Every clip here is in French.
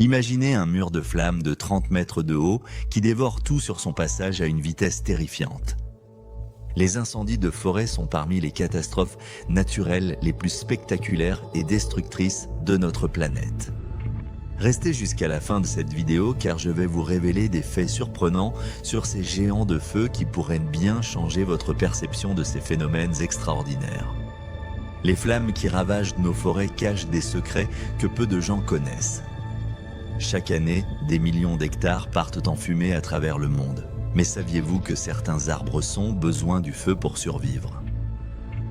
Imaginez un mur de flammes de 30 mètres de haut qui dévore tout sur son passage à une vitesse terrifiante. Les incendies de forêt sont parmi les catastrophes naturelles les plus spectaculaires et destructrices de notre planète. Restez jusqu'à la fin de cette vidéo car je vais vous révéler des faits surprenants sur ces géants de feu qui pourraient bien changer votre perception de ces phénomènes extraordinaires. Les flammes qui ravagent nos forêts cachent des secrets que peu de gens connaissent. Chaque année, des millions d'hectares partent en fumée à travers le monde. Mais saviez-vous que certains arbres ont besoin du feu pour survivre?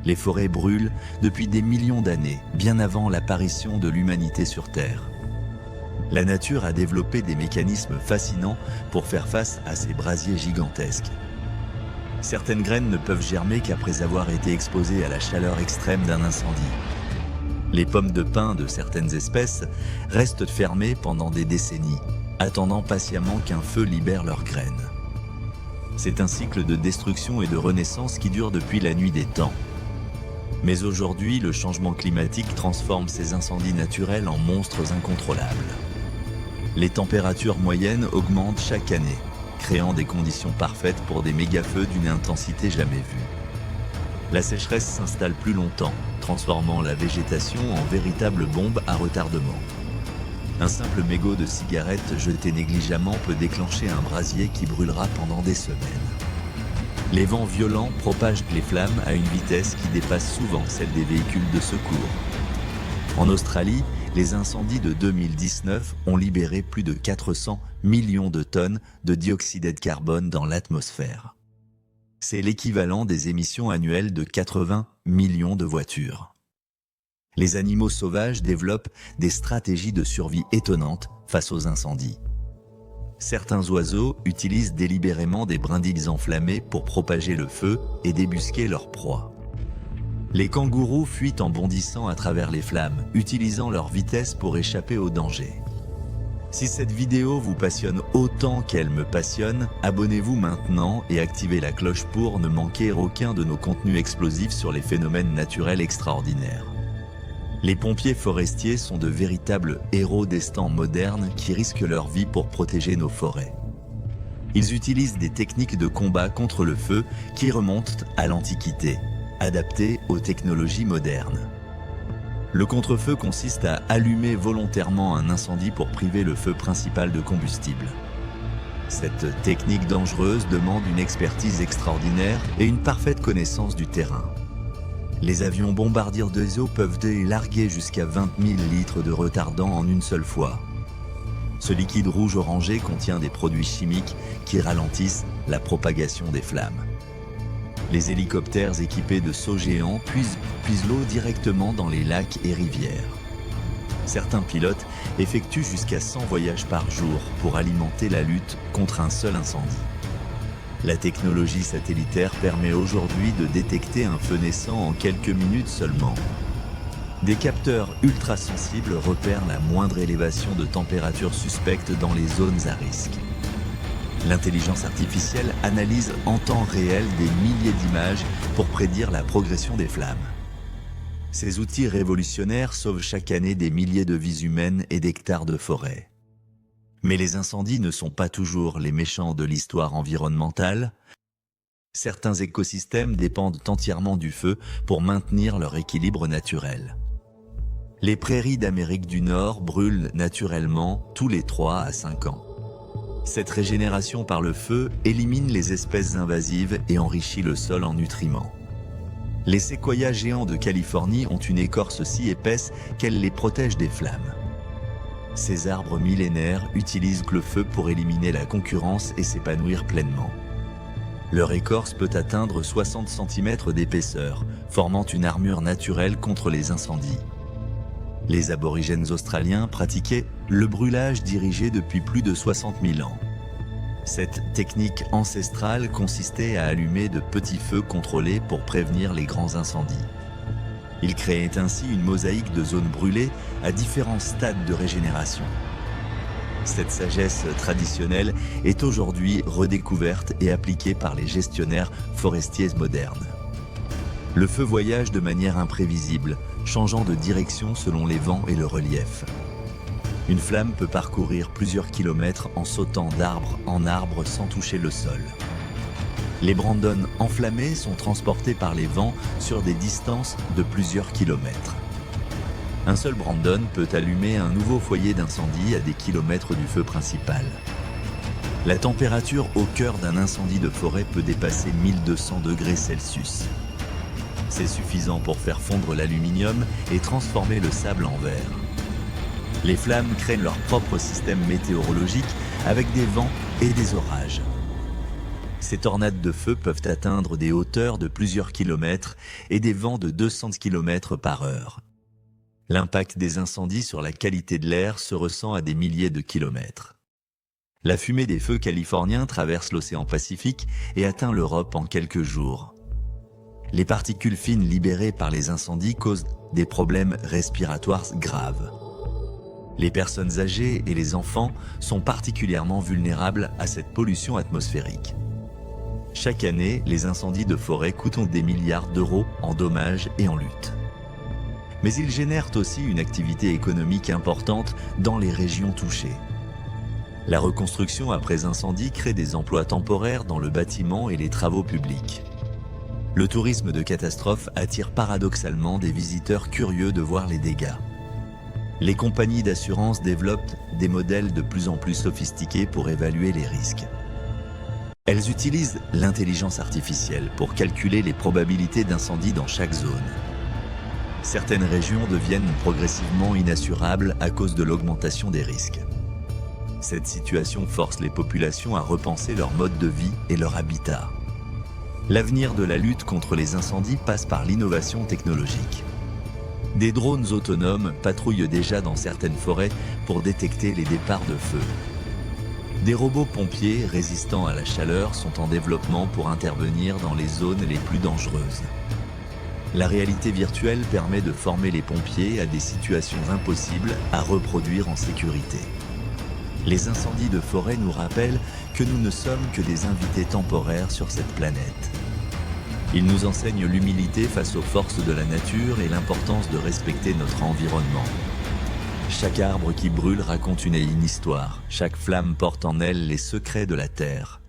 Les forêts brûlent depuis des millions d'années, bien avant l'apparition de l'humanité sur Terre. La nature a développé des mécanismes fascinants pour faire face à ces brasiers gigantesques. Certaines graines ne peuvent germer qu'après avoir été exposées à la chaleur extrême d'un incendie. Les pommes de pin de certaines espèces restent fermées pendant des décennies, attendant patiemment qu'un feu libère leurs graines. C'est un cycle de destruction et de renaissance qui dure depuis la nuit des temps. Mais aujourd'hui, le changement climatique transforme ces incendies naturels en monstres incontrôlables. Les températures moyennes augmentent chaque année, créant des conditions parfaites pour des méga-feux d'une intensité jamais vue. La sécheresse s'installe plus longtemps, transformant la végétation en véritable bombe à retardement. Un simple mégot de cigarette jeté négligemment peut déclencher un brasier qui brûlera pendant des semaines. Les vents violents propagent les flammes à une vitesse qui dépasse souvent celle des véhicules de secours. En Australie, les incendies de 2019 ont libéré plus de 400 millions de tonnes de dioxyde de carbone dans l'atmosphère. C'est l'équivalent des émissions annuelles de 80 millions de voitures. Les animaux sauvages développent des stratégies de survie étonnantes face aux incendies. Certains oiseaux utilisent délibérément des brindilles enflammées pour propager le feu et débusquer leur proie. Les kangourous fuient en bondissant à travers les flammes, utilisant leur vitesse pour échapper au danger. Si cette vidéo vous passionne autant qu'elle me passionne, abonnez-vous maintenant et activez la cloche pour ne manquer aucun de nos contenus explosifs sur les phénomènes naturels extraordinaires. Les pompiers forestiers sont de véritables héros des temps modernes qui risquent leur vie pour protéger nos forêts. Ils utilisent des techniques de combat contre le feu qui remontent à l'Antiquité, adaptées aux technologies modernes. Le contre-feu consiste à allumer volontairement un incendie pour priver le feu principal de combustible. Cette technique dangereuse demande une expertise extraordinaire et une parfaite connaissance du terrain. Les avions bombardiers des eaux peuvent larguer jusqu'à 20 000 litres de retardant en une seule fois. Ce liquide rouge-orangé contient des produits chimiques qui ralentissent la propagation des flammes. Les hélicoptères équipés de seaux géants puisent l'eau directement dans les lacs et rivières. Certains pilotes effectuent jusqu'à 100 voyages par jour pour alimenter la lutte contre un seul incendie. La technologie satellitaire permet aujourd'hui de détecter un feu naissant en quelques minutes seulement. Des capteurs ultrasensibles repèrent la moindre élévation de température suspecte dans les zones à risque. L'intelligence artificielle analyse en temps réel des milliers d'images pour prédire la progression des flammes. Ces outils révolutionnaires sauvent chaque année des milliers de vies humaines et d'hectares de forêt. Mais les incendies ne sont pas toujours les méchants de l'histoire environnementale. Certains écosystèmes dépendent entièrement du feu pour maintenir leur équilibre naturel. Les prairies d'Amérique du Nord brûlent naturellement tous les 3 à 5 ans. Cette régénération par le feu élimine les espèces invasives et enrichit le sol en nutriments. Les séquoias géants de Californie ont une écorce si épaisse qu'elle les protège des flammes. Ces arbres millénaires utilisent le feu pour éliminer la concurrence et s'épanouir pleinement. Leur écorce peut atteindre 60 cm d'épaisseur, formant une armure naturelle contre les incendies. Les aborigènes australiens pratiquaient le brûlage dirigé depuis plus de 60 000 ans. Cette technique ancestrale consistait à allumer de petits feux contrôlés pour prévenir les grands incendies. Ils créaient ainsi une mosaïque de zones brûlées à différents stades de régénération. Cette sagesse traditionnelle est aujourd'hui redécouverte et appliquée par les gestionnaires forestiers modernes. Le feu voyage de manière imprévisible, changeant de direction selon les vents et le relief. Une flamme peut parcourir plusieurs kilomètres en sautant d'arbre en arbre sans toucher le sol. Les brandones enflammées sont transportées par les vents sur des distances de plusieurs kilomètres. Un seul brandon peut allumer un nouveau foyer d'incendie à des kilomètres du feu principal. La température au cœur d'un incendie de forêt peut dépasser 1200 degrés Celsius. C'est suffisant pour faire fondre l'aluminium et transformer le sable en verre. Les flammes créent leur propre système météorologique avec des vents et des orages. Ces tornades de feu peuvent atteindre des hauteurs de plusieurs kilomètres et des vents de 200 km par heure. L'impact des incendies sur la qualité de l'air se ressent à des milliers de kilomètres. La fumée des feux californiens traverse l'océan Pacifique et atteint l'Europe en quelques jours. Les particules fines libérées par les incendies causent des problèmes respiratoires graves. Les personnes âgées et les enfants sont particulièrement vulnérables à cette pollution atmosphérique. Chaque année, les incendies de forêt coûtent des milliards d'euros en dommages et en lutte. Mais ils génèrent aussi une activité économique importante dans les régions touchées. La reconstruction après incendie crée des emplois temporaires dans le bâtiment et les travaux publics. Le tourisme de catastrophe attire paradoxalement des visiteurs curieux de voir les dégâts. Les compagnies d'assurance développent des modèles de plus en plus sophistiqués pour évaluer les risques. Elles utilisent l'intelligence artificielle pour calculer les probabilités d'incendie dans chaque zone. Certaines régions deviennent progressivement inassurables à cause de l'augmentation des risques. Cette situation force les populations à repenser leur mode de vie et leur habitat. L'avenir de la lutte contre les incendies passe par l'innovation technologique. Des drones autonomes patrouillent déjà dans certaines forêts pour détecter les départs de feu. Des robots pompiers résistants à la chaleur sont en développement pour intervenir dans les zones les plus dangereuses. La réalité virtuelle permet de former les pompiers à des situations impossibles à reproduire en sécurité. Les incendies de forêt nous rappellent que nous ne sommes que des invités temporaires sur cette planète. Ils nous enseignent l'humilité face aux forces de la nature et l'importance de respecter notre environnement. Chaque arbre qui brûle raconte une histoire. Chaque flamme porte en elle les secrets de la terre.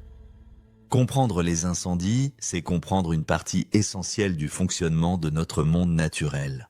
Comprendre les incendies, c'est comprendre une partie essentielle du fonctionnement de notre monde naturel.